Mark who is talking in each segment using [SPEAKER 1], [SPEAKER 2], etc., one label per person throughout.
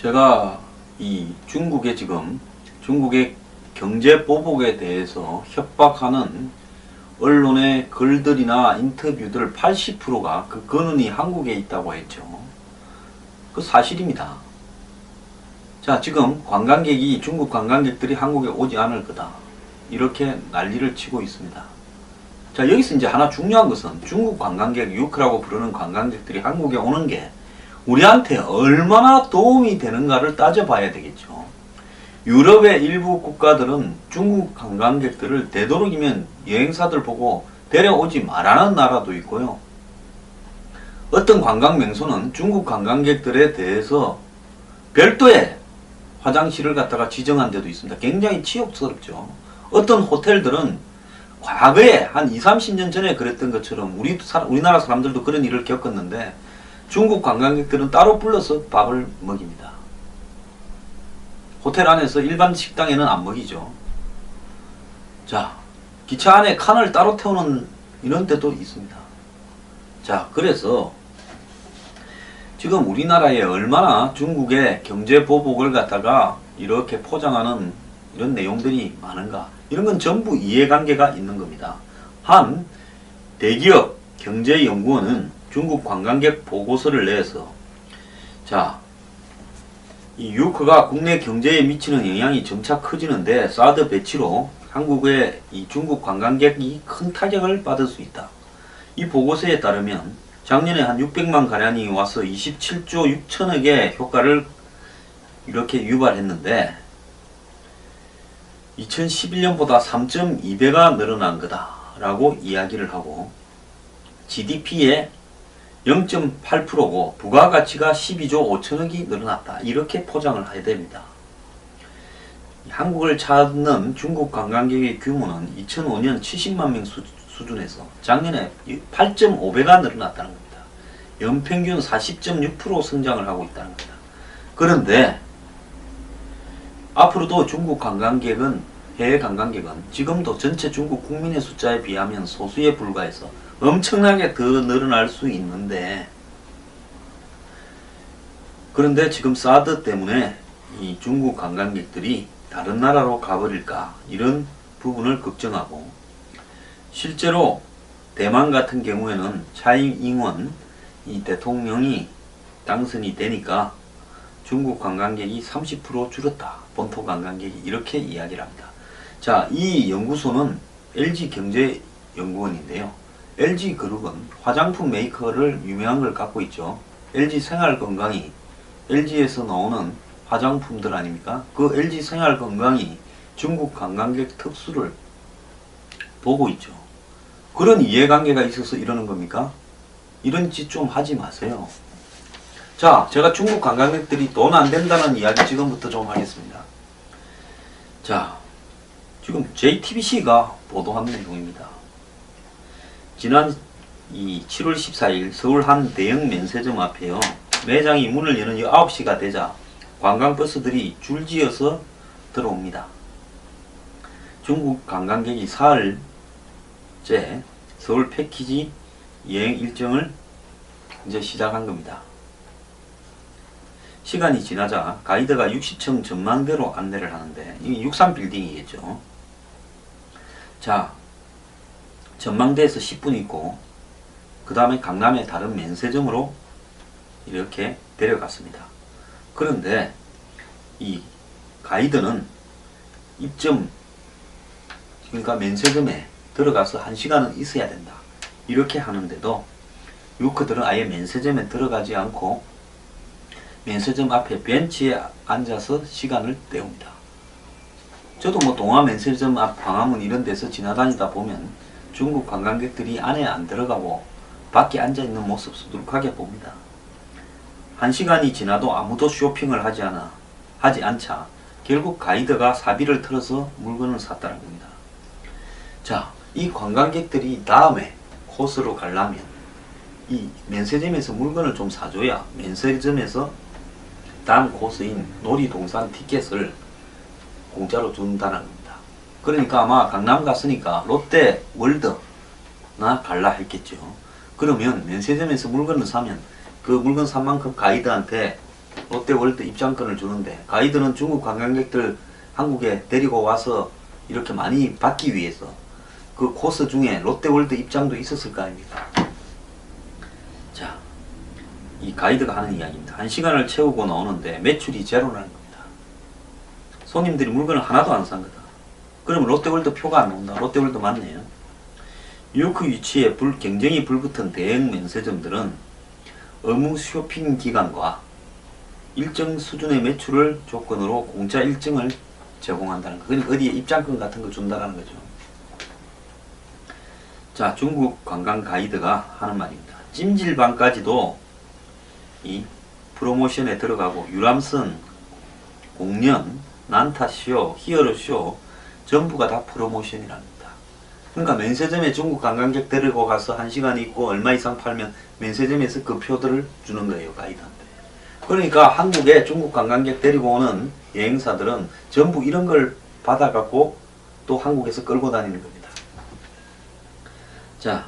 [SPEAKER 1] 제가 이 중국의 경제 보복에 대해서 협박하는 언론의 글들이나 인터뷰들 80%가 그 근원이 한국에 있다고 했죠. 그 사실입니다. 자, 지금 중국 관광객들이 한국에 오지 않을 거다, 이렇게 난리를 치고 있습니다. 자, 여기서 이제 하나 중요한 것은 중국 관광객, 유크라고 부르는 관광객들이 한국에 오는 게 우리한테 얼마나 도움이 되는가를 따져봐야 되겠죠. 유럽의 일부 국가들은 중국 관광객들을 되도록이면 여행사들 보고 데려오지 말라는 나라도 있고요. 어떤 관광 명소는 중국 관광객들에 대해서 별도의 화장실을 갖다가 지정한 데도 있습니다. 굉장히 치욕스럽죠. 어떤 호텔들은 과거에 한 20, 30년 전에 그랬던 것처럼 우리나라 사람들도 그런 일을 겪었는데 중국 관광객들은 따로 불러서 밥을 먹입니다. 호텔 안에서 일반 식당에는 안 먹이죠. 자, 기차 안에 칸을 따로 태우는 이런 데도 있습니다. 자, 그래서 지금 우리나라에 얼마나 중국의 경제 보복을 갖다가 이렇게 포장하는 이런 내용들이 많은가, 이런 건 전부 이해관계가 있는 겁니다. 한 대기업 경제연구원은 중국 관광객 보고서를 내서, 자, 이 유크가 국내 경제에 미치는 영향이 점차 커지는데 사드 배치로 한국의 이 중국 관광객이 큰 타격을 받을 수 있다. 이 보고서에 따르면 작년에 한 600만 가량이 와서 27조 6천억의 효과를 이렇게 유발했는데 2011년보다 3.2배가 늘어난 거다라고 이야기를 하고, GDP의 0.8%고 부가가치가 12조 5천억이 늘어났다, 이렇게 포장을 해야 됩니다. 한국을 찾는 중국 관광객의 규모는 2005년 70만 명 수준에서 작년에 8.5배가 늘어났다는 겁니다. 연평균 40.6% 성장을 하고 있다는 겁니다. 그런데 앞으로도 중국 관광객은, 해외 관광객은 지금도 전체 중국 국민의 숫자에 비하면 소수에 불과해서 엄청나게 더 늘어날 수 있는데, 그런데 지금 사드 때문에 이 중국 관광객들이 다른 나라로 가버릴까, 이런 부분을 걱정하고, 실제로 대만 같은 경우에는 차이잉원 이 대통령이 당선이 되니까 중국 관광객이 30% 줄었다, 본토 관광객이, 이렇게 이야기를 합니다. 자, 이 연구소는 LG경제연구원인데요. LG그룹은 화장품 메이커를 유명한 걸 갖고 있죠. LG생활건강이 LG에서 나오는 화장품들 아닙니까? 그 LG생활건강이 중국 관광객 특수를 보고 있죠. 그런 이해관계가 있어서 이러는 겁니까? 이런 짓 좀 하지 마세요. 자, 제가 중국 관광객들이 돈 안 된다는 이야기 지금부터 좀 하겠습니다. 자, 지금 JTBC가 보도한 내용입니다. 지난 7월 14일 서울 한 대형 면세점 앞에요, 매장이 문을 여는 9시가 되자 관광버스들이 줄지어서 들어옵니다. 중국 관광객이 사흘째 서울 패키지 여행 일정을 이제 시작한 겁니다. 시간이 지나자 가이드가 60층 전망대로 안내를 하는데, 이게 63빌딩이겠죠. 자, 전망대에서 10분 있고 그 다음에 강남의 다른 면세점으로 이렇게 데려갔습니다. 그런데 이 가이드는 그러니까 면세점에 들어가서 1시간은 있어야 된다, 이렇게 하는데도 유크들은 아예 면세점에 들어가지 않고 면세점 앞에 벤치에 앉아서 시간을 때웁니다. 저도 뭐 동화 면세점 앞 광화문 이런 데서 지나다니다 보면 중국 관광객들이 안에 안 들어가고 밖에 앉아있는 모습 수두룩하게 봅니다. 1시간이 지나도 아무도 쇼핑을 하지 않자 결국 가이드가 사비를 털어서 물건을 샀다는 겁니다. 자, 이 관광객들이 다음에 코스로 가려면 이 면세점에서 물건을 좀 사줘야 면세점에서 다음 코스인 놀이동산 티켓을 공짜로 준다는 겁니다. 그러니까 아마 강남 갔으니까 롯데 월드나 갈라 했겠죠. 그러면 면세점에서 물건을 사면 그 물건 산 만큼 가이드한테 롯데월드 입장권을 주는데 가이드는 중국 관광객들 한국에 데리고 와서 이렇게 많이 받기 위해서 그 코스 중에 롯데월드 입장도 있었을 거 아닙니까? 자, 이 가이드가 하는 이야기입니다. 1시간을 채우고 나오는데 매출이 제로라는 겁니다. 손님들이 물건을 하나도 안 산 거다. 그러면 롯데월드 표가 안 나온다. 롯데월드 맞네요. 뉴요크 위치에 경쟁이 불붙은 대형 면세점들은 의무 쇼핑 기간과 일정 수준의 매출을 조건으로 공짜 일정을 제공한다는 거. 그러니까 어디에 입장권 같은 거 준다는 거죠. 자, 중국 관광 가이드가 하는 말입니다. 찜질방까지도 이 프로모션에 들어가고 유람선, 공연, 난타쇼, 히어로쇼 전부가 다 프로모션이랍니다. 그러니까 면세점에 중국 관광객 데리고 가서 1시간 있고 얼마 이상 팔면 면세점에서 그 표들을 주는 거예요, 가이드한테. 그러니까 한국에 중국 관광객 데리고 오는 여행사들은 전부 이런 걸 받아갖고 또 한국에서 끌고 다니는 겁니다. 자,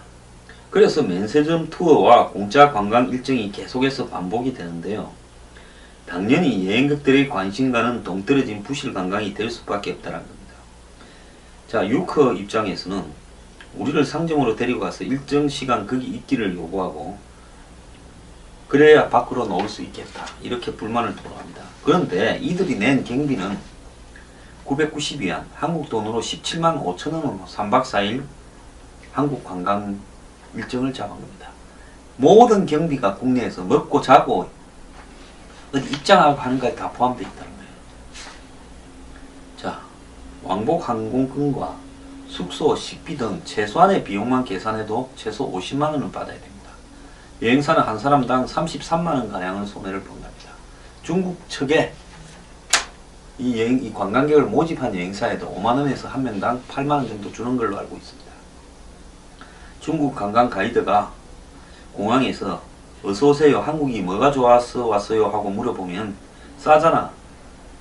[SPEAKER 1] 그래서 면세점 투어와 공짜 관광 일정이 계속해서 반복이 되는데요. 당연히 여행객들의 관심과는 동떨어진 부실 관광이 될 수밖에 없다는 겁니다. 자, 유커 입장에서는 우리를 상점으로 데리고 가서 일정 시간 거기 있기를 요구하고 그래야 밖으로 나올 수 있겠다. 이렇게 불만을 토로합니다. 그런데 이들이 낸 경비는 990위안, 한국 돈으로 17만 5천 원으로 3박 4일 한국 관광 일정을 잡은 겁니다. 모든 경비가 국내에서 먹고 자고 어디 입장하고 하는 것에 다 포함되어 있다는 거예요. 자, 왕복 항공권과 숙소, 식비 등 최소한의 비용만 계산해도 최소 50만 원을 받아야 됩니다. 여행사는 한 사람당 33만 원 가량의 손해를 본답니다. 중국 측에 이 관광객을 모집한 여행사에도 5만 원에서 한 명당 8만 원 정도 주는 걸로 알고 있습니다. 중국 관광 가이드가 공항에서 어서오세요, 한국이 뭐가 좋아서 왔어요 하고 물어보면 싸잖아,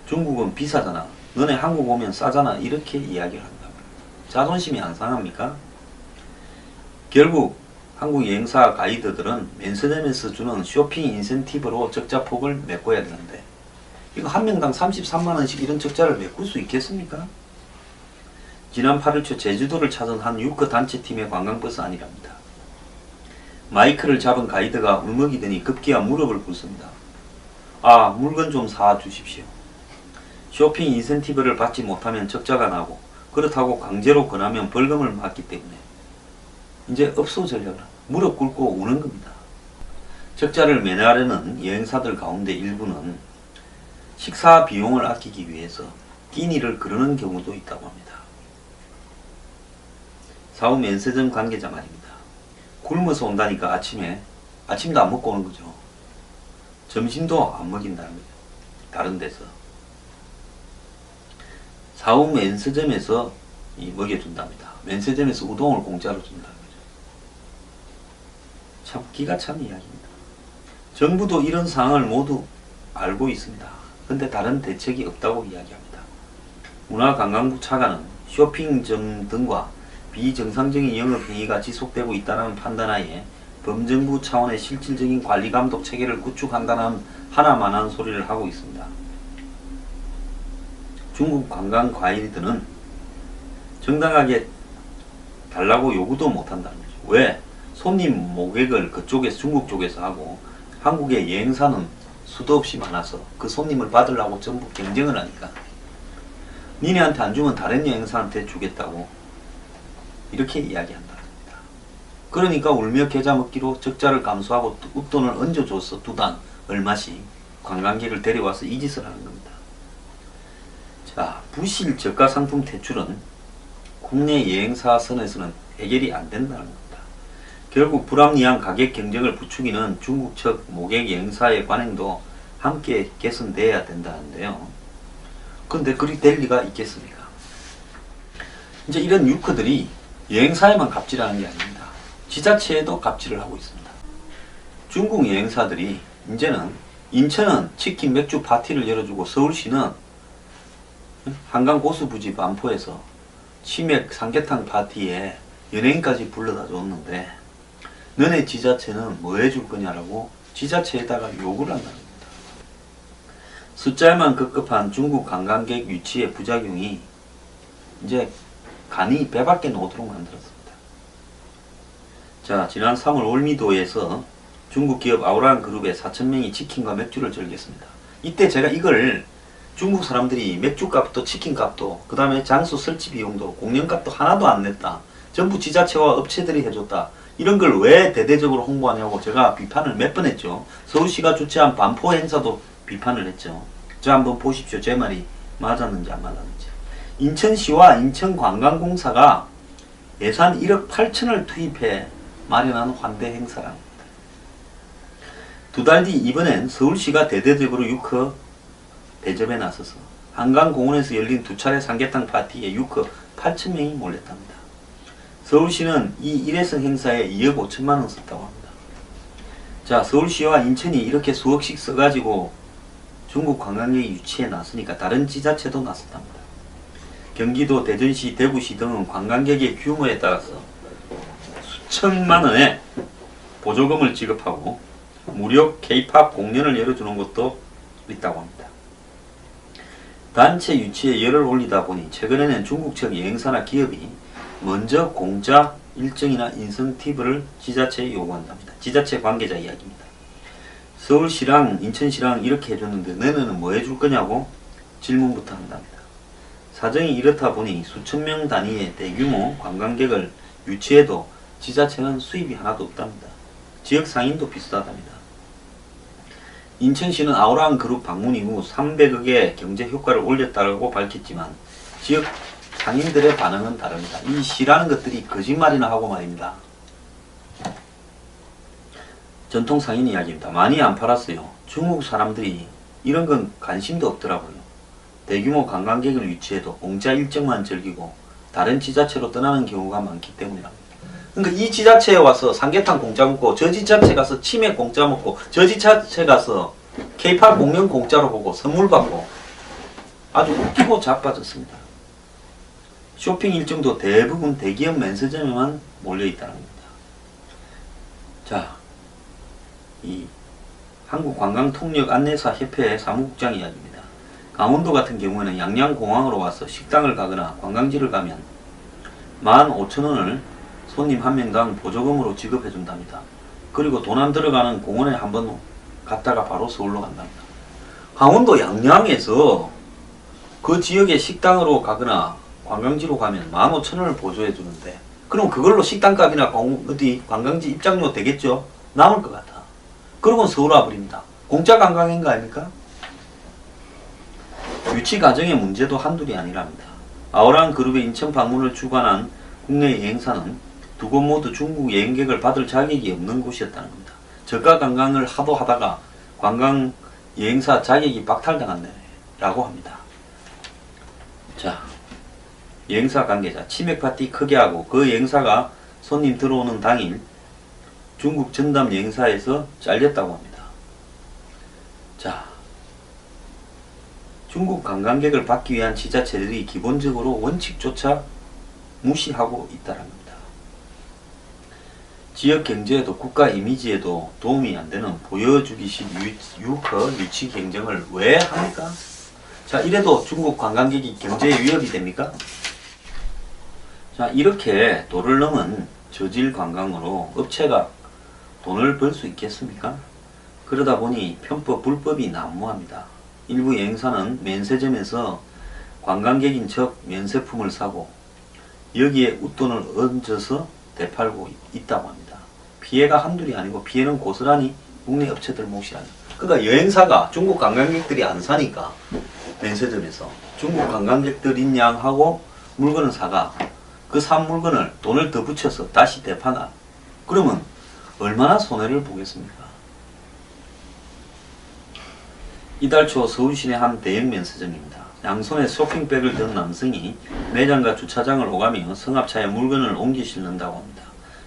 [SPEAKER 1] 중국은 비싸잖아, 너네 한국 오면 싸잖아, 이렇게 이야기를 한다. 자존심이 안 상합니까? 결국 한국 여행사 가이드들은 면세점에서 주는 쇼핑 인센티브로 적자폭을 메꿔야 되는데 이거 한 명당 33만원씩 이런 적자를 메꿀 수 있겠습니까? 지난 8월 초 제주도를 찾은 한 유커 단체팀의 관광버스 아니랍니다. 마이크를 잡은 가이드가 울먹이더니 급기야 무릎을 꿇습니다. 아, 물건 좀 사주십시오. 쇼핑 인센티브를 받지 못하면 적자가 나고 그렇다고 강제로 권하면 벌금을 맞기 때문에 이제 없어지려고 무릎 꿇고 우는 겁니다. 적자를 면하려는 여행사들 가운데 일부는 식사 비용을 아끼기 위해서 끼니를 거르는 경우도 있다고 합니다. 사후 면세점 관계자 말입니다. 굶어서 온다니까 아침도 안 먹고 오는 거죠. 점심도 안 먹인다는 거죠. 다른 데서. 사후 면세점에서 먹여준답니다. 면세점에서 우동을 공짜로 준다는 거죠. 참 기가 찬 이야기입니다. 정부도 이런 상황을 모두 알고 있습니다. 근데 다른 대책이 없다고 이야기합니다. 문화관광부 차관은 쇼핑점 등과 비정상적인 영업행위가 지속되고 있다는 판단하에 범정부 차원의 실질적인 관리감독 체계를 구축한다는 하나만한 소리를 하고 있습니다. 중국 관광 가이드는 정당하게 달라고 요구도 못한다는 거죠. 왜? 손님 모객을 그쪽에서 중국 쪽에서 하고 한국의 여행사는 수도 없이 많아서 그 손님을 받으려고 전부 경쟁을 하니까 니네한테 안 주면 다른 여행사한테 주겠다고 이렇게 이야기한다는 겁니다. 그러니까 울며 겨자 먹기로 적자를 감수하고 웃돈을 얹어줘서 두당 얼마씩 관광객을 데려와서 이 짓을 하는 겁니다. 자, 부실 저가 상품 퇴출은 국내 여행사 선에서는 해결이 안 된다는 겁니다. 결국 불합리한 가격 경쟁을 부추기는 중국 측 모객 여행사의 관행도 함께 개선돼야 된다는데요. 근데 그리 될 리가 있겠습니까? 이제 이런 유커들이 여행사에만 갑질하는 게 아닙니다. 지자체에도 갑질을 하고 있습니다. 중국 여행사들이 이제는 인천은 치킨 맥주 파티를 열어주고 서울시는 한강 고수부지 반포에서 치맥 삼계탕 파티에 연예인까지 불러다 줬는데 너네 지자체는 뭐 해줄 거냐라고 지자체에다가 요구를 한다는 겁니다. 숫자에만 급급한 중국 관광객 유치의 부작용이 이제 간이 배밖에 나오도록 만들었습니다. 자, 지난 3월 월미도에서 중국 기업 아오란 그룹의 4,000명이 치킨과 맥주를 즐겼습니다. 이때 제가 이걸 중국 사람들이 맥주값도 치킨값도 그 다음에 장소 설치 비용도 공연값도 하나도 안 냈다. 전부 지자체와 업체들이 해줬다. 이런 걸 왜 대대적으로 홍보하냐고 제가 비판을 몇 번 했죠. 서울시가 주최한 반포 행사도 비판을 했죠. 자, 한번 보십시오. 제 말이 맞았는지 안 맞았는지. 인천시와 인천관광공사가 예산 1억 8천을 투입해 마련한 환대 행사랍니다. 두 달 뒤 이번엔 서울시가 대대적으로 유커 대접에 나서서 한강공원에서 열린 두 차례 삼계탕 파티에 유커 8,000명이 몰렸답니다. 서울시는 이 일회성 행사에 2억 5천만원 썼다고 합니다. 자, 서울시와 인천이 이렇게 수억씩 써가지고 중국 관광객 유치에 나서니까 다른 지자체도 나섰답니다. 경기도, 대전시, 대구시 등은 관광객의 규모에 따라서 수천만원의 보조금을 지급하고 무료 K-POP 공연을 열어주는 것도 있다고 합니다. 단체 유치에 열을 올리다 보니 최근에는 중국 측 여행사나 기업이 먼저 공짜 일정이나 인센티브를 지자체에 요구한답니다. 지자체 관계자 이야기입니다. 서울시랑 인천시랑 이렇게 해줬는데 너네는 뭐 해줄 거냐고 질문부터 한답니다. 사정이 이렇다 보니 수천 명 단위의 대규모 관광객을 유치해도 지자체는 수입이 하나도 없답니다. 지역 상인도 비슷하답니다. 인천시는 아오란 그룹 방문 이후 300억의 경제 효과를 올렸다고 밝혔지만 지역 상인들의 반응은 다릅니다. 이 시라는 것들이 거짓말이나 하고 말입니다. 전통 상인 이야기입니다. 많이 안 팔았어요. 중국 사람들이 이런 건 관심도 없더라고요. 대규모 관광객을 유치해도 공짜 일정만 즐기고 다른 지자체로 떠나는 경우가 많기 때문이랍니다. 그러니까 이 지자체에 와서 삼계탕 공짜 먹고 저 지자체 가서 치맥 공짜 먹고 저 지자체 가서 K-POP 공연 공짜로 보고 선물 받고 아주 웃기고 자빠졌습니다. 쇼핑 일정도 대부분 대기업 면세점에만 몰려있다는 겁니다. 자, 이 한국관광통역안내사협회 사무국장 이야기입니다. 강원도 같은 경우에는 양양공항으로 와서 식당을 가거나 관광지를 가면 15,000원을 손님 한 명당 보조금으로 지급해준답니다. 그리고 돈 안 들어가는 공원에 한번 갔다가 바로 서울로 간답니다. 강원도 양양에서 그 지역의 식당으로 가거나 관광지로 가면 15,000원을 보조해주는데 그럼 그걸로 식당값이나 어디 관광지 입장료 되겠죠? 남을 것 같아. 그러면 서울 와버립니다. 공짜 관광인 거 아닙니까? 유치 과정의 문제도 한둘이 아니랍니다. 아오란 그룹의 인천 방문을 주관한 국내 여행사는 두 곳 모두 중국 여행객을 받을 자격이 없는 곳이었다는 겁니다. 저가 관광을 하도 하다가 관광 여행사 자격이 박탈당한다고 합니다. 자, 여행사 관계자 치맥 파티 크게 하고 그 여행사가 손님 들어오는 당일 중국 전담 여행사에서 잘렸다고 합니다. 자, 중국 관광객을 받기 위한 지자체들이 기본적으로 원칙조차 무시하고 있다는 겁니다. 지역 경제에도 국가 이미지에도 도움이 안 되는 보여주기식 유커 유치 경쟁을 왜 합니까? 자, 이래도 중국 관광객이 경제에 위협이 됩니까? 자, 이렇게 도를 넘은 저질 관광으로 업체가 돈을 벌 수 있겠습니까? 그러다 보니 편법, 불법이 난무합니다. 일부 여행사는 면세점에서 관광객인 척 면세품을 사고 여기에 웃돈을 얹어서 되팔고 있다고 합니다. 피해가 한둘이 아니고 피해는 고스란히 국내 업체들 몫이라는. 그러니까 여행사가 중국 관광객들이 안 사니까 면세점에서 중국 관광객들인 양 하고 물건을 사가 그 산 물건을 돈을 더 붙여서 다시 되파나. 그러면 얼마나 손해를 보겠습니까? 이달 초 서울 시내 한 대형 면세점입니다. 양손에 쇼핑백을 든 남성이 매장과 주차장을 오가며 승합차에 물건을 옮겨 실는다고 합니다.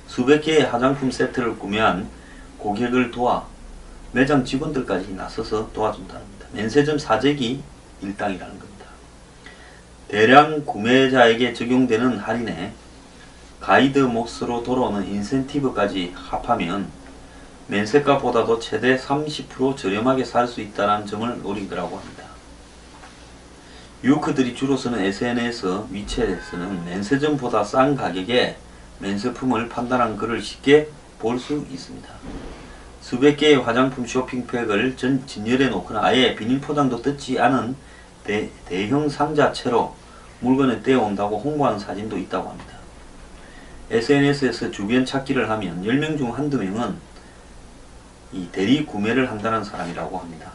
[SPEAKER 1] 수백 개의 화장품 세트를 구매한 고객을 도와 매장 직원들까지 나서서 도와준답니다. 면세점 사재기 일당이라는 겁니다. 대량 구매자에게 적용되는 할인에 가이드 몫으로 돌아오는 인센티브까지 합하면 면세가보다도 최대 30% 저렴하게 살 수 있다는 점을 노리더라고 합니다. 유크들이 주로 쓰는 SNS, 위챗에서는 면세점보다 싼 가격에 면세품을 판단한 글을 쉽게 볼 수 있습니다. 수백 개의 화장품 쇼핑백을 진열해 놓거나 아예 비닐 포장도 뜯지 않은 대형 상자채로 물건을 떼어온다고 홍보하는 사진도 있다고 합니다. SNS에서 주변 찾기를 하면 10명 중 한두 명은 이 대리 구매를 한다는 사람이라고 합니다.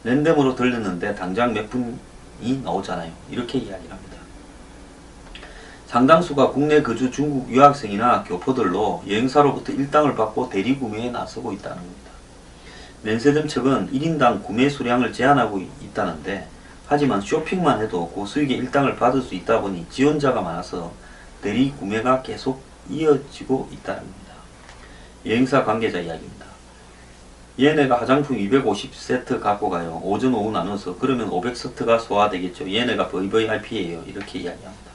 [SPEAKER 1] 랜덤으로 들렸는데 당장 몇 분이 나오잖아요. 이렇게 이야기를 합니다. 상당수가 국내 거주 중국 유학생이나 교포들로 여행사로부터 일당을 받고 대리 구매에 나서고 있다는 겁니다. 면세점 측은 1인당 구매 수량을 제한하고 있다는데 하지만 쇼핑만 해도 고수익의 일당을 받을 수 있다 보니 지원자가 많아서 대리 구매가 계속 이어지고 있다는 겁니다. 여행사 관계자 이야기입니다. 얘네가 화장품 250세트 갖고 가요. 오전 오후 나눠서 그러면 500세트가 소화되겠죠. 얘네가 VVIP예요. 이렇게 이야기합니다.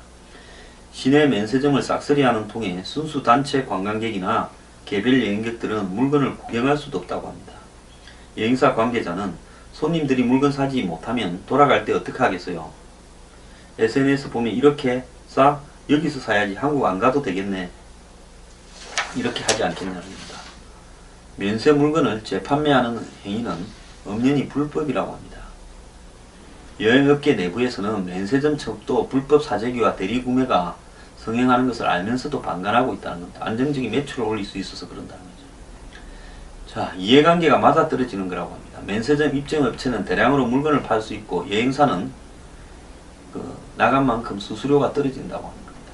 [SPEAKER 1] 시내 면세점을 싹쓸이하는 통에 순수 단체 관광객이나 개별 여행객들은 물건을 구경할 수도 없다고 합니다. 여행사 관계자는 손님들이 물건 사지 못하면 돌아갈 때 어떻게 하겠어요? SNS 보면 이렇게 싸? 여기서 사야지. 한국 안 가도 되겠네. 이렇게 하지 않겠냐는 겁니다. 면세 물건을 재판매하는 행위는 엄연히 불법이라고 합니다. 여행업계 내부에서는 면세점 측도 불법 사재기와 대리구매가 성행하는 것을 알면서도 방관하고 있다는 겁니다. 안정적인 매출을 올릴 수 있어서 그런다는 거죠. 자, 이해관계가 맞아떨어지는 거라고 합니다. 면세점 입점업체는 대량으로 물건을 팔 수 있고 여행사는 나간 만큼 수수료가 떨어진다고 하는 겁니다.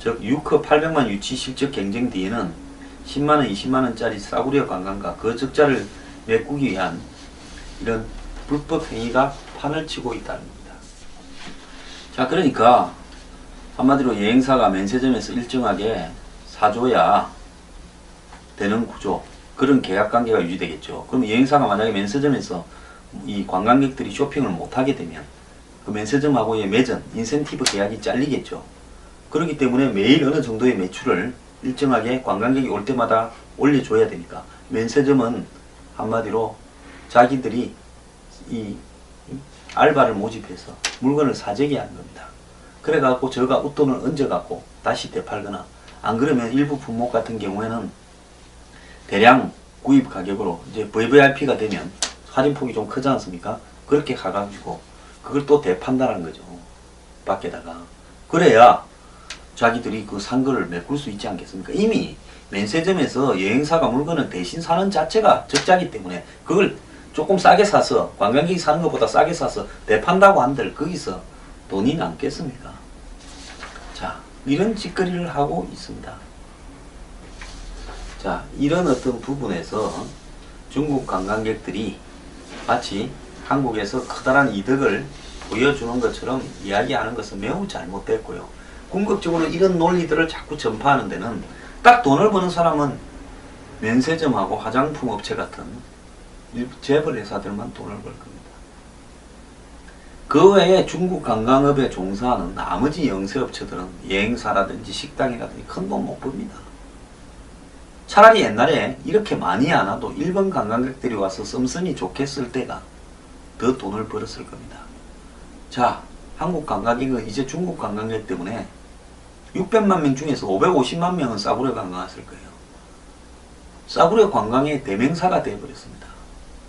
[SPEAKER 1] 즉 유커 800만 유치 실적 경쟁 뒤에는 10만원, 20만원짜리 싸구려 관광과 그 적자를 메꾸기 위한 이런 불법 행위가 판을 치고 있다는 겁니다. 자, 그러니까 한마디로 여행사가 면세점에서 일정하게 사줘야 되는 구조, 그런 계약관계가 유지되겠죠. 그럼 여행사가 만약에 면세점에서 이 관광객들이 쇼핑을 못하게 되면 그 면세점하고의 매전, 인센티브 계약이 잘리겠죠. 그렇기 때문에 매일 어느 정도의 매출을 일정하게 관광객이 올 때마다 올려줘야 되니까 면세점은 한마디로 자기들이 이 알바를 모집해서 물건을 사재기 하는 겁니다. 그래갖고 저가 웃돈을 얹어갖고 다시 되팔거나, 안 그러면 일부 품목 같은 경우에는 대량 구입 가격으로 이제 VVIP가 되면 할인폭이 좀 크지 않습니까? 그렇게 가가지고 그걸 또 대판다는 거죠. 밖에다가. 그래야 자기들이 그 산 거를 메꿀 수 있지 않겠습니까? 이미 면세점에서 여행사가 물건을 대신 사는 자체가 적자기 때문에 그걸 조금 싸게 사서 관광객이 사는 것보다 싸게 사서 대판다고 한들 거기서 돈이 남겠습니까? 자, 이런 짓거리를 하고 있습니다. 자, 이런 어떤 부분에서 중국 관광객들이 마치 한국에서 커다란 이득을 보여주는 것처럼 이야기하는 것은 매우 잘못됐고요. 궁극적으로 이런 논리들을 자꾸 전파하는 데는 딱 돈을 버는 사람은 면세점하고 화장품 업체 같은 재벌 회사들만 돈을 벌 겁니다. 그 외에 중국 관광업에 종사하는 나머지 영세업체들은 여행사라든지 식당이라든지 큰 돈 못 법니다. 차라리 옛날에 이렇게 많이 안 와도 일본 관광객들이 와서 씀씀이 좋겠을 때가 더 돈을 벌었을 겁니다. 자, 한국 관광객은 이제 중국 관광객 때문에 600만 명 중에서 550만 명은 싸구려 관광했을 거예요. 싸구려 관광의 대명사가 되어버렸습니다.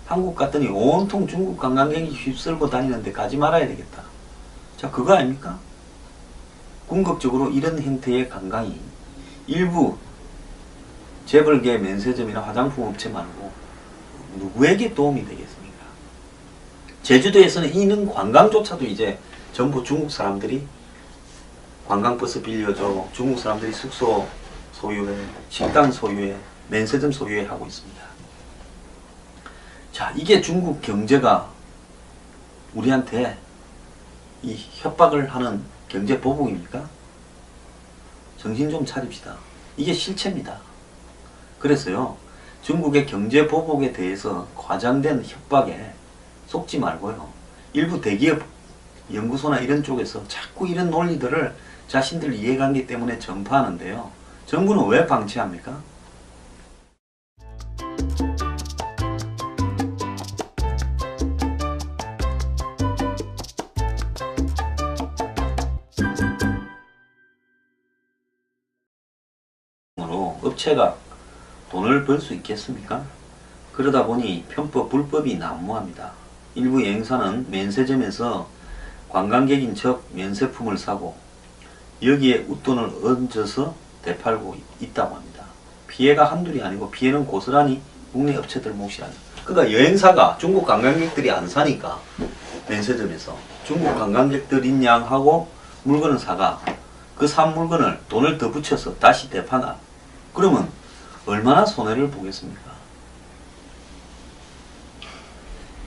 [SPEAKER 1] 한국 갔더니 온통 중국 관광객이 휩쓸고 다니는데 가지 말아야 되겠다. 자, 그거 아닙니까? 궁극적으로 이런 형태의 관광이 일부 재벌계 면세점이나 화장품 업체 말고 누구에게 도움이 되겠습니까? 제주도에서는 이런 관광조차도 이제 전부 중국 사람들이 관광버스 빌려줘, 중국 사람들이 숙소 소유해, 식당 소유해, 면세점 소유해 하고 있습니다. 자, 이게 중국 경제가 우리한테 이 협박을 하는 경제 보복입니까? 정신 좀 차립시다. 이게 실체입니다. 그래서요, 중국의 경제 보복에 대해서 과장된 협박에 속지 말고요, 일부 대기업 연구소나 이런 쪽에서 자꾸 이런 논리들을 자신들 이해관계 때문에 전파하는데요, 정부는 왜 방치합니까? 으로 업체가 돈을 벌 수 있겠습니까? 그러다 보니 편법, 불법이 난무합니다. 일부 여행사는 면세점에서 관광객인 척 면세품을 사고 여기에 웃돈을 얹어서 되팔고 있다고 합니다. 피해가 한둘이 아니고 피해는 고스란히 국내 업체들 몫이 아니에요. 그러니까 여행사가 중국 관광객들이 안 사니까 면세점에서 중국 관광객들인 양 하고 물건을 사가 그 산 물건을 돈을 더 붙여서 다시 되파나 그러면 얼마나 손해를 보겠습니까?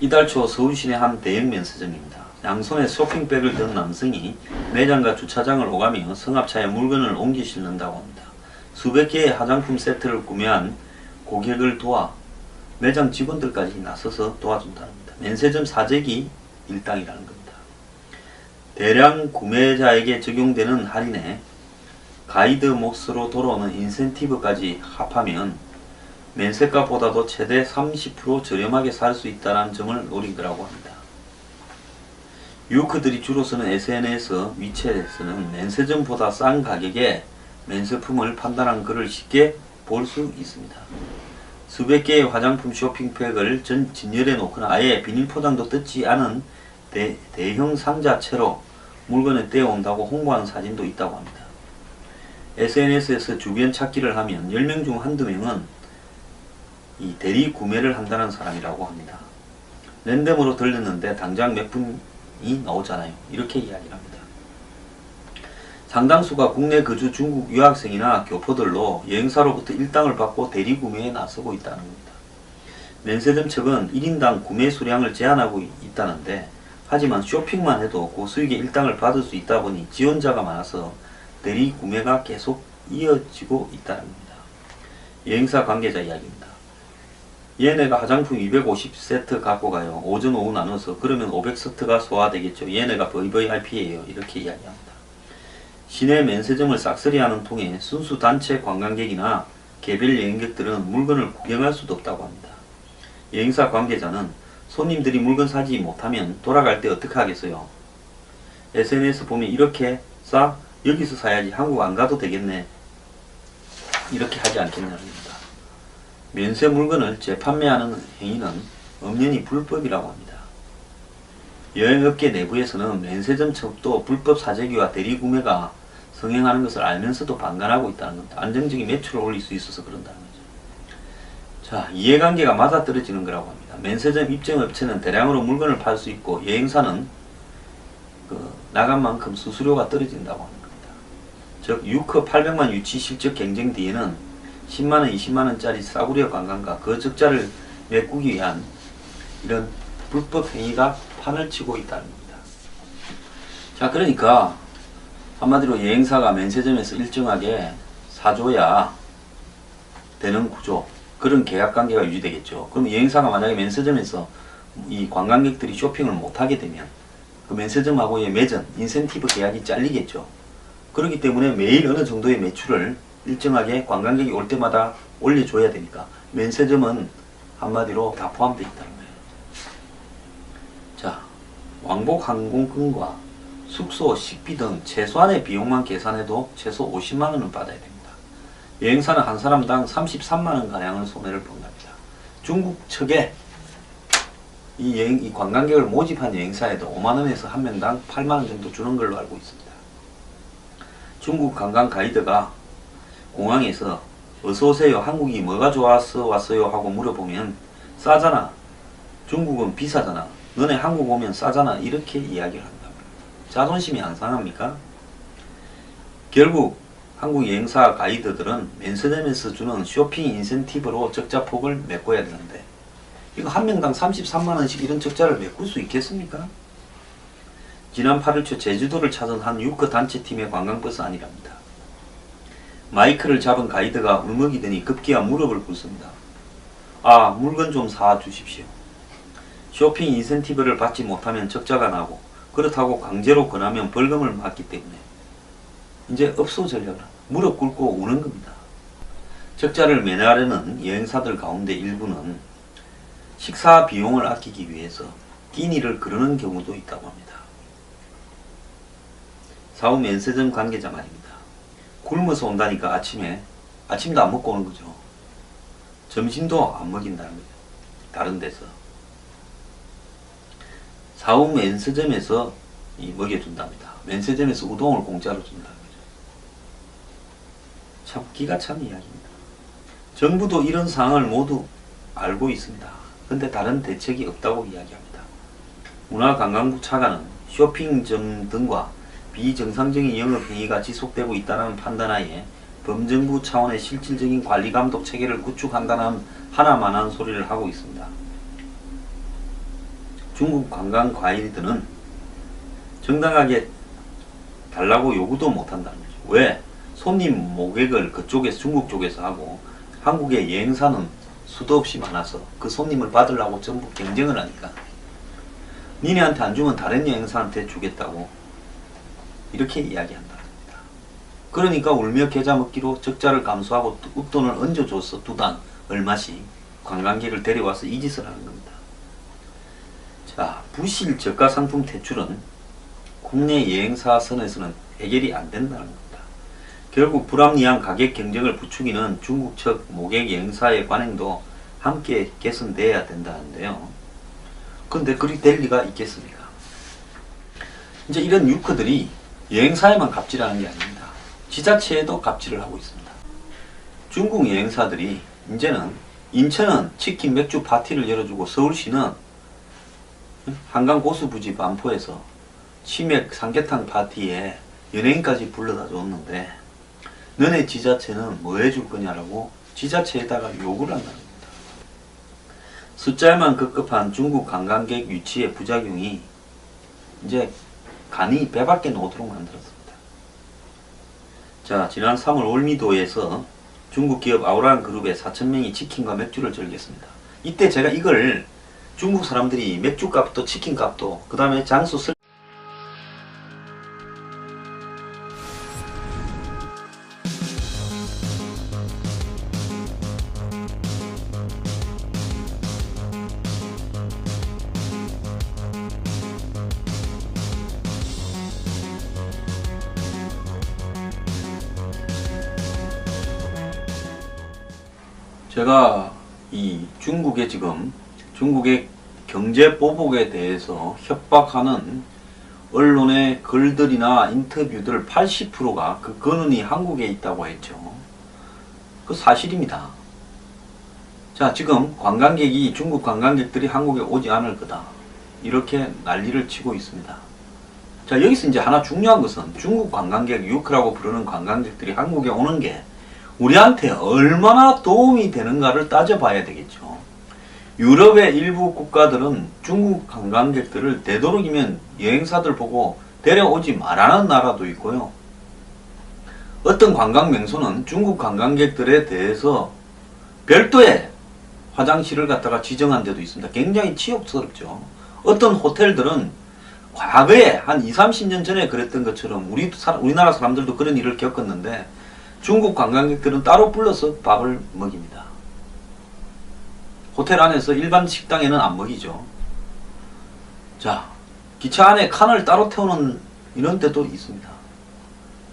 [SPEAKER 1] 이달 초 서울 시내 한 대형 면세점입니다. 양손에 쇼핑백을 든 남성이 매장과 주차장을 오가며 승합차에 물건을 옮겨 실는다고 합니다. 수백 개의 화장품 세트를 구매한 고객을 도와 매장 직원들까지 나서서 도와준답니다. 면세점 사재기 일당이라는 겁니다. 대량 구매자에게 적용되는 할인에 가이드 몫으로 돌아오는 인센티브까지 합하면 면세가보다도 최대 30% 저렴하게 살 수 있다는 점을 노린 거라고 합니다. 유크들이 주로 쓰는 SNS, 위챗에서는 면세점보다 싼 가격에 면세품을 판단한 글을 쉽게 볼 수 있습니다. 수백 개의 화장품 쇼핑백을 진열해 놓거나 아예 비닐 포장도 뜯지 않은 대형 상자채로 물건을 떼어온다고 홍보하는 사진도 있다고 합니다. SNS에서 주변 찾기를 하면 10명 중 한두 명은 이 대리 구매를 한다는 사람이라고 합니다. 랜덤으로 들렸는데 당장 몇 분이 나오잖아요. 이렇게 이야기를 합니다. 상당수가 국내 거주 중국 유학생이나 교포들로 여행사로부터 일당을 받고 대리 구매에 나서고 있다는 겁니다. 면세점 측은 1인당 구매 수량을 제한하고 있다는데 하지만 쇼핑만 해도 고수익의 일당을 받을 수 있다 보니 지원자가 많아서 대리 구매가 계속 이어지고 있다는 겁니다. 여행사 관계자 이야기입니다. 얘네가 화장품 250세트 갖고 가요. 오전 오후 나눠서 그러면 500세트가 소화되겠죠. 얘네가 VVIP예요. 이렇게 이야기합니다. 시내 면세점을 싹쓸이하는 통에 순수 단체 관광객이나 개별 여행객들은 물건을 구경할 수도 없다고 합니다. 여행사 관계자는 손님들이 물건 사지 못하면 돌아갈 때 어떻게 하겠어요? SNS 보면 이렇게 싸? 여기서 사야지 한국 안 가도 되겠네. 이렇게 하지 않겠냐는 겁니다. 면세 물건을 재판매하는 행위는 엄연히 불법이라고 합니다. 여행업계 내부에서는 면세점 측도 불법 사재기와 대리구매가 성행하는 것을 알면서도 방관하고 있다는 겁니다. 안정적인 매출을 올릴 수 있어서 그런다는 거죠. 자, 이해관계가 맞아떨어지는 거라고 합니다. 면세점 입점업체는 대량으로 물건을 팔 수 있고 여행사는 나간 만큼 수수료가 떨어진다고 하는 겁니다. 즉 유커 800만 유치 실적 경쟁 뒤에는 10만원, 20만원짜리 싸구려 관광과 그 적자를 메꾸기 위한 이런 불법 행위가 판을 치고 있다는 겁니다. 자, 그러니까 한마디로 여행사가 면세점에서 일정하게 사줘야 되는 구조, 그런 계약관계가 유지되겠죠. 그럼 여행사가 만약에 면세점에서 이 관광객들이 쇼핑을 못하게 되면 그 면세점하고의 매전, 인센티브 계약이 잘리겠죠. 그렇기 때문에 매일 어느 정도의 매출을 일정하게 관광객이 올 때마다 올려줘야 되니까 면세점은 한마디로 다 포함되어 있다는 거예요. 자, 왕복 항공권과 숙소, 식비 등 최소한의 비용만 계산해도 최소 50만원은 받아야 됩니다. 여행사는 한 사람당 33만원 가량을 손해를 본답니다. 중국 측에 이 관광객을 모집한 여행사에도 5만원에서 한 명당 8만원 정도 주는 걸로 알고 있습니다. 중국 관광 가이드가 공항에서 어서오세요, 한국이 뭐가 좋아서 왔어요 하고 물어보면 싸잖아, 중국은 비싸잖아, 너네 한국 오면 싸잖아, 이렇게 이야기를 한다. 자존심이 안 상합니까? 결국 한국 여행사 가이드들은 면세점에서 주는 쇼핑 인센티브로 적자폭을 메꿔야 되는데 이거 한 명당 33만원씩 이런 적자를 메꿀 수 있겠습니까? 지난 8월 초 제주도를 찾은 한 유커 단체팀의 관광버스 안이랍니다. 마이크를 잡은 가이드가 울먹이더니 급기야 무릎을 꿇습니다. 아, 물건 좀 사주십시오. 쇼핑 인센티브를 받지 못하면 적자가 나고 그렇다고 강제로 권하면 벌금을 맞기 때문에 이제 업소 전략을 무릎 꿇고 우는 겁니다. 적자를 면하려는 여행사들 가운데 일부는 식사 비용을 아끼기 위해서 끼니를 거르는 경우도 있다고 합니다. 사후 면세점 관계자 말입니다. 굶어서 온다니까 아침에 아침도 안 먹고 오는 거죠. 점심도 안 먹인다는 거죠. 다른 데서. 사후 면세점에서 먹여준답니다. 면세점에서 우동을 공짜로 준다는 거죠. 참 기가 찬 이야기입니다. 정부도 이런 상황을 모두 알고 있습니다. 근데 다른 대책이 없다고 이야기합니다. 문화관광부 차관은 쇼핑점 등과 비정상적인 영업행위가 지속되고 있다는 판단하에 범정부 차원의 실질적인 관리감독 체계를 구축한다는 하나만한 소리를 하고 있습니다. 중국 관광과일들은 정당하게 달라고 요구도 못한다는 거죠. 왜? 손님 모객을 그쪽에서 중국 쪽에서 하고 한국의 여행사는 수도 없이 많아서 그 손님을 받으려고 전부 경쟁을 하니까 니네한테 안 주면 다른 여행사한테 주겠다고 이렇게 이야기한다. 그러니까 울며 겨자 먹기로 적자를 감수하고 웃돈을 얹어줘서 두당 얼마씩 관광객을 데려와서 이 짓을 하는 겁니다. 자, 부실 저가 상품 퇴출은 국내 여행사 선에서는 해결이 안 된다는 겁니다. 결국 불합리한 가격 경쟁을 부추기는 중국 측 모객 여행사의 관행도 함께 개선돼야 된다는데요. 근데 그리 될 리가 있겠습니까? 이제 이런 유커들이 여행사에만 갑질하는 게 아닙니다. 지자체에도 갑질을 하고 있습니다. 중국 여행사들이 이제는 인천은 치킨 맥주 파티를 열어주고 서울시는 한강 고수부지 반포에서 치맥 삼계탕 파티에 연예인까지 불러다 줬는데 너네 지자체는 뭐 해줄 거냐라고 지자체에다가 욕을 한다는 겁니다. 숫자에만 급급한 중국 관광객 유치의 부작용이 이제 간이 배밖에 나오도록 만들었습니다. 자, 지난 3월 월미도에서 중국 기업 아우란 그룹의 4,000명이 치킨과 맥주를 즐겼습니다. 이때 제가 이걸 중국 사람들이 맥주 값도 치킨 값도 그 다음에 장소 쓸 제가 이 중국의 경제 보복에 대해서 협박하는 언론의 글들이나 인터뷰들 80%가 그 근원이 한국에 있다고 했죠. 그 사실입니다. 자, 지금 관광객이 중국 관광객들이 한국에 오지 않을 거다. 이렇게 난리를 치고 있습니다. 자, 여기서 이제 하나 중요한 것은 중국 관광객, 유크라고 부르는 관광객들이 한국에 오는 게 우리한테 얼마나 도움이 되는가를 따져봐야 되겠죠. 유럽의 일부 국가들은 중국 관광객들을 되도록이면 여행사들 보고 데려오지 말라는 나라도 있고요. 어떤 관광 명소는 중국 관광객들에 대해서 별도의 화장실을 갖다가 지정한 데도 있습니다. 굉장히 치욕스럽죠. 어떤 호텔들은 과거에 한 20, 30년 전에 그랬던 것처럼 우리나라 사람들도 그런 일을 겪었는데 중국 관광객들은 따로 불러서 밥을 먹입니다. 호텔 안에서 일반 식당에는 안 먹이죠. 자, 기차 안에 칸을 따로 태우는 이런 데도 있습니다.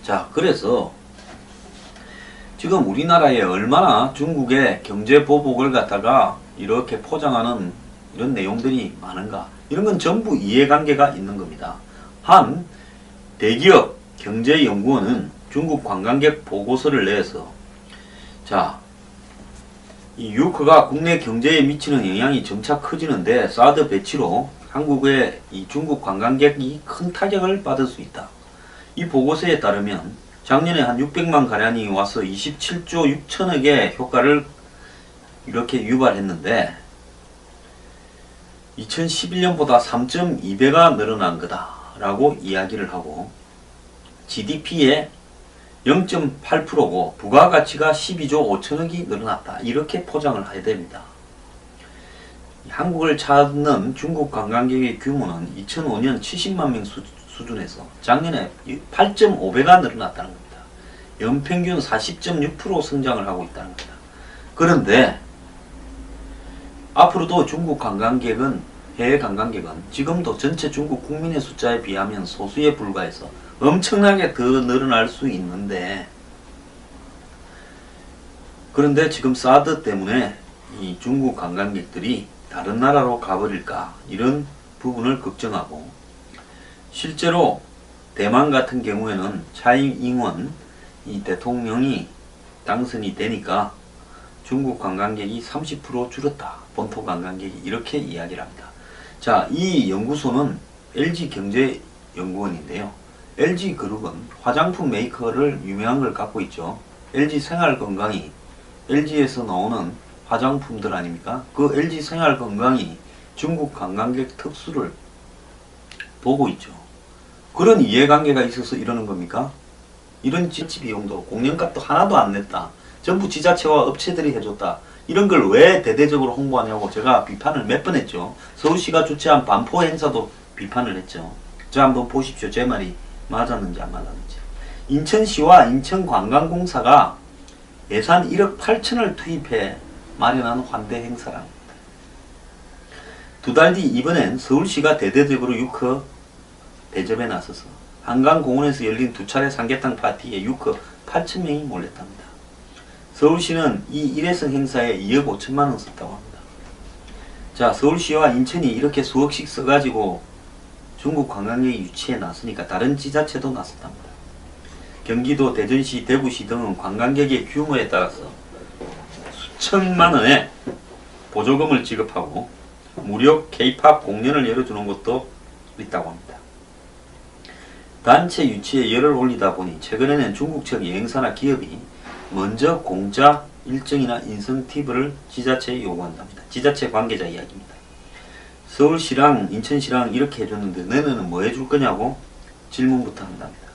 [SPEAKER 1] 자, 그래서 지금 우리나라에 얼마나 중국의 경제 보복을 갖다가 이렇게 포장하는 이런 내용들이 많은가, 이런 건 전부 이해관계가 있는 겁니다. 한 대기업 경제연구원은 중국 관광객 보고서를 내서 자, 이 유커가 국내 경제에 미치는 영향이 점차 커지는데 사드 배치로 한국의 이 중국 관광객이 큰 타격을 받을 수 있다. 이 보고서에 따르면 작년에 한 600만 가량이 와서 27조 6천억의 효과를 이렇게 유발했는데 2011년보다 3.2배가 늘어난 거다라고 이야기를 하고 GDP의 0.8%고 부가가치가 12조 5천억이 늘어났다. 이렇게 포장을 해야 됩니다. 한국을 찾는 중국 관광객의 규모는 2005년 70만 명 수준에서 작년에 8.5배가 늘어났다는 겁니다. 연평균 40.6% 성장을 하고 있다는 겁니다. 그런데 앞으로도 중국 관광객은, 해외 관광객은 지금도 전체 중국 국민의 숫자에 비하면 소수에 불과해서 엄청나게 더 늘어날 수 있는데 그런데 지금 사드 때문에 이 중국 관광객들이 다른 나라로 가버릴까 이런 부분을 걱정하고, 실제로 대만 같은 경우에는 차이잉원 이 대통령이 당선이 되니까 중국 관광객이 30% 줄었다. 본토 관광객이 이렇게 이야기를 합니다. 자, 이 연구소는 LG경제연구원인데요. LG그룹은 화장품 메이커를 유명한 걸 갖고 있죠. LG생활건강이 LG에서 나오는 화장품들 아닙니까? 그 LG생활건강이 중국 관광객 특수를 보고 있죠. 그런 이해관계가 있어서 이러는 겁니까? 이런 지자체 비용도 공연값도 하나도 안 냈다. 전부 지자체와 업체들이 해줬다. 이런 걸 왜 대대적으로 홍보하냐고 제가 비판을 몇 번 했죠. 서울시가 주최한 반포 행사도 비판을 했죠. 자, 한번 보십시오. 제 말이 맞았는지 안 맞았는지. 인천시와 인천관광공사가 예산 1억 8천을 투입해 마련한 환대 행사랍니다. 두 달 뒤 이번엔 서울시가 대대적으로 유커 대접에 나서서 한강공원에서 열린 두 차례 삼계탕 파티에 유커 8천 명이 몰렸답니다. 서울시는 이 일회성 행사에 2억 5천만 원 썼다고 합니다. 자, 서울시와 인천이 이렇게 수억씩 써가지고 중국 관광객 유치에 나서니까 다른 지자체도 나섰답니다. 경기도, 대전시, 대구시 등은 관광객의 규모에 따라서 수천만 원의 보조금을 지급하고 무료 K-팝 공연을 열어주는 것도 있다고 합니다. 단체 유치에 열을 올리다 보니 최근에는 중국 측 여행사나 기업이 먼저 공짜 일정이나 인센티브를 지자체에 요구한답니다. 지자체 관계자 이야기입니다. 서울시랑 인천시랑 이렇게 해줬는데 너네는 뭐 해줄 거냐고 질문부터 한답니다.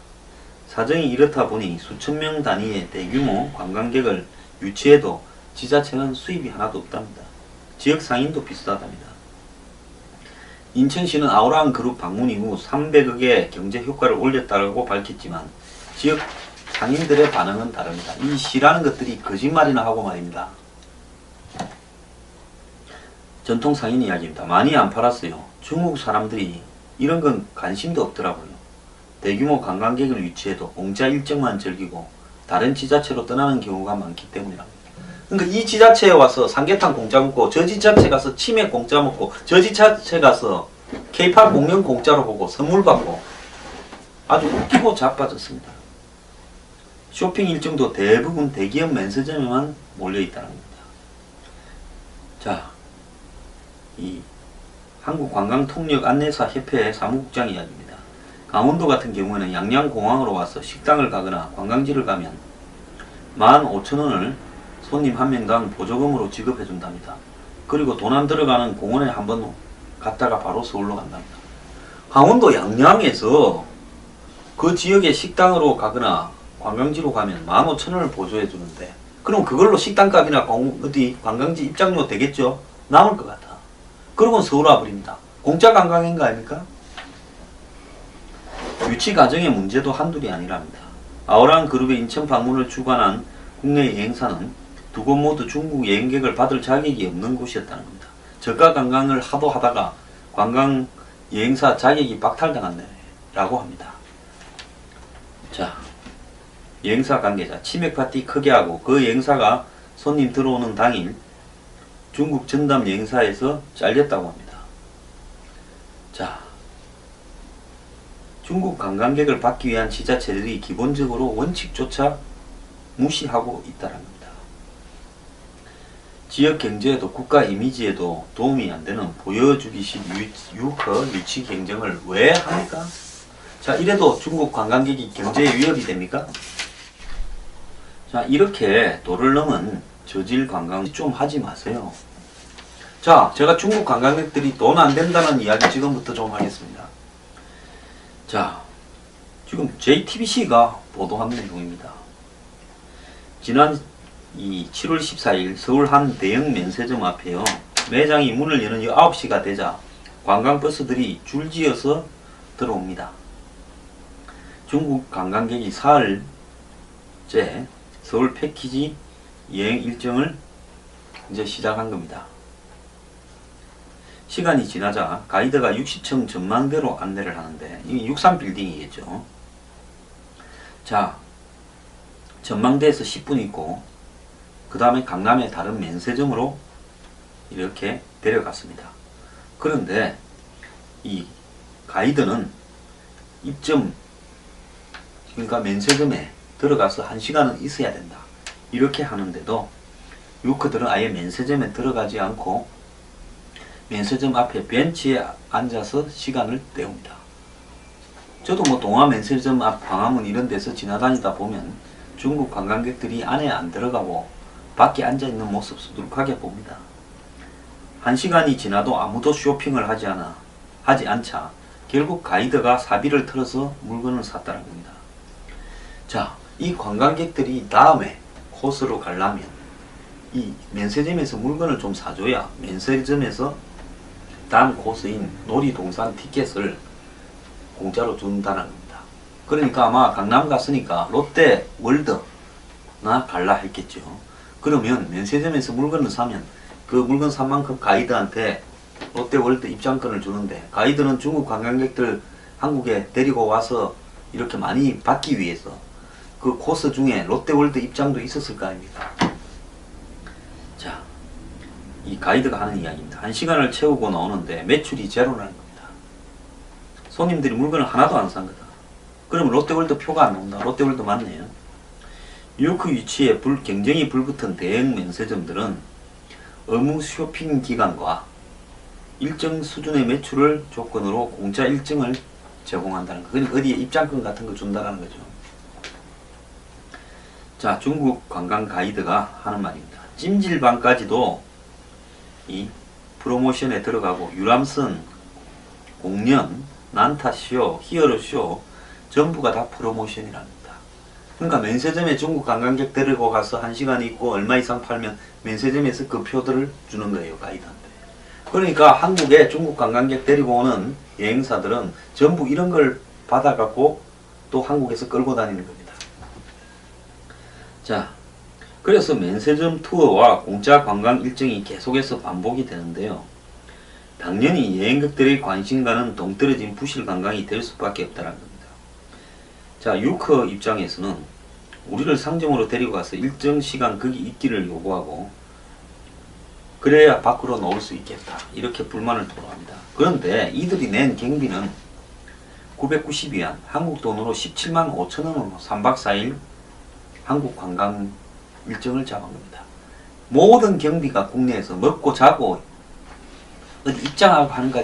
[SPEAKER 1] 사정이 이렇다 보니 수천 명 단위의 대규모 관광객을 유치해도 지자체는 수입이 하나도 없답니다. 지역 상인도 비슷하답니다. 인천시는 아우랑 그룹 방문 이후 300억의 경제 효과를 올렸다고 밝혔지만 지역 상인들의 반응은 다릅니다. 이 시라는 것들이 거짓말이나 하고 말입니다. 전통 상인 이야기입니다. 많이 안 팔았어요. 중국 사람들이 이런 건 관심도 없더라고요. 대규모 관광객을 유치해도 공짜 일정만 즐기고 다른 지자체로 떠나는 경우가 많기 때문이랍니다. 그러니까 이 지자체에 와서 삼계탕 공짜 먹고 저 지자체 가서 치맥 공짜 먹고 저 지자체 가서 K-팝 공연 공짜로 보고 선물 받고 아주 웃기고 자빠졌습니다. 쇼핑 일정도 대부분 대기업 면세점에만 몰려있다는 겁니다. 자, 이 한국관광통역안내사협회 사무국장 이야기입니다. 강원도 같은 경우에는 양양공항으로 와서 식당을 가거나 관광지를 가면 15,000원을 손님 한 명당 보조금으로 지급해준답니다. 그리고 돈 안 들어가는 공원에 한번 갔다가 바로 서울로 간답니다. 강원도 양양에서 그 지역의 식당으로 가거나 관광지로 가면 15,000원을 보조해주는데 그럼 그걸로 식당값이나 어디 관광지 입장료 되겠죠? 남을 것 같아. 그러면 서울 와버립니다. 공짜 관광인 거 아닙니까? 유치 과정의 문제도 한둘이 아니랍니다. 아우랑 그룹의 인천 방문을 주관한 국내 여행사는 두 곳 모두 중국 여행객을 받을 자격이 없는 곳이었다는 겁니다. 저가 관광을 하도 하다가 관광 여행사 자격이 박탈당한다고 합니다. 자, 여행사 관계자 치맥 파티 크게 하고 그 여행사가 손님 들어오는 당일 중국 전담 여행사에서 잘렸다고 합니다. 자, 중국 관광객을 받기 위한 지자체들이 기본적으로 원칙조차 무시하고 있다는 겁니다. 지역 경제에도 국가 이미지에도 도움이 안 되는 보여주기식 유커 유치 경쟁을 왜 합니까? 자, 이래도 중국 관광객이 경제에 위협이 됩니까? 자, 이렇게 도를 넘은 저질 관광 좀 하지 마세요. 자, 제가 중국 관광객들이 돈 안 된다는 이야기 지금부터 좀 하겠습니다. 자, 지금 JTBC가 보도한 내용입니다. 지난 7월 14일 서울 한 대형 면세점 앞에요. 매장이 문을 여는 9시가 되자 관광버스들이 줄지어서 들어옵니다. 중국 관광객이 사흘째 서울 패키지 여행 일정을 이제 시작한 겁니다. 시간이 지나자 가이드가 60층 전망대로 안내를 하는데 이게 63빌딩이겠죠. 자, 전망대에서 10분 있고 그 다음에 강남의 다른 면세점으로 이렇게 데려갔습니다. 그런데 이 가이드는 입점, 그러니까 면세점에 들어가서 1시간은 있어야 된다, 이렇게 하는데도 유커들은 아예 면세점에 들어가지 않고 면세점 앞에 벤치에 앉아서 시간을 때웁니다. 저도 뭐 동아 면세점 앞 광화문 이런 데서 지나다니다 보면 중국 관광객들이 안에 안 들어가고 밖에 앉아 있는 모습 수두룩하게 봅니다. 1시간이 지나도 아무도 쇼핑을 하지 않자 결국 가이드가 사비를 털어서 물건을 샀다는 겁니다. 자, 이 관광객들이 다음에 코스로 가려면 이 면세점에서 물건을 좀 사줘야 면세점에서 다음 코스인 놀이동산 티켓을 공짜로 준다는 겁니다. 그러니까 아마 강남 갔으니까 롯데월드나 갈라 했겠죠. 그러면 면세점에서 물건을 사면 그 물건 산 만큼 가이드한테 롯데월드 입장권을 주는데, 가이드는 중국 관광객들 한국에 데리고 와서 이렇게 많이 받기 위해서 그 코스 중에 롯데월드 입장도 있었을 거 아닙니까? 자, 이 가이드가 하는 이야기입니다. 1시간을 채우고 나오는데 매출이 제로라는 겁니다. 손님들이 물건을 하나도 안 산 거다. 그러면 롯데월드 표가 안 나온다. 롯데월드 맞네요. 뉴욕 위치에 경쟁이 불붙은 대형 면세점들은 의무 쇼핑 기간과 일정 수준의 매출을 조건으로 공짜 일정을 제공한다는 거. 그러니까 어디에 입장권 같은 거 준다는 거죠. 자, 중국 관광 가이드가 하는 말입니다. 찜질방까지도 이 프로모션에 들어가고 유람선, 공연, 난타쇼, 히어로쇼 전부가 다 프로모션이랍니다. 그러니까 면세점에 중국 관광객 데리고 가서 1시간 있고 얼마 이상 팔면 면세점에서 그 표들을 주는 거예요, 가이드한테. 그러니까 한국에 중국 관광객 데리고 오는 여행사들은 전부 이런 걸 받아갖고 또 한국에서 끌고 다니는 겁니다. 자, 그래서 면세점 투어와 공짜 관광 일정이 계속해서 반복이 되는데요. 당연히 여행객들의 관심과는 동떨어진 부실 관광이 될 수밖에 없다는 겁니다. 자, 유커 입장에서는 우리를 상점으로 데리고 가서 일정 시간 거기 있기를 요구하고 그래야 밖으로 나올 수 있겠다, 이렇게 불만을 토로합니다. 그런데 이들이 낸 경비는 990위안, 한국 돈으로 17만 5천원으로 3박 4일 한국 관광 일정을 잡은 겁니다. 모든 경비가 국내에서 먹고 자고 어디 입장하고 하는 거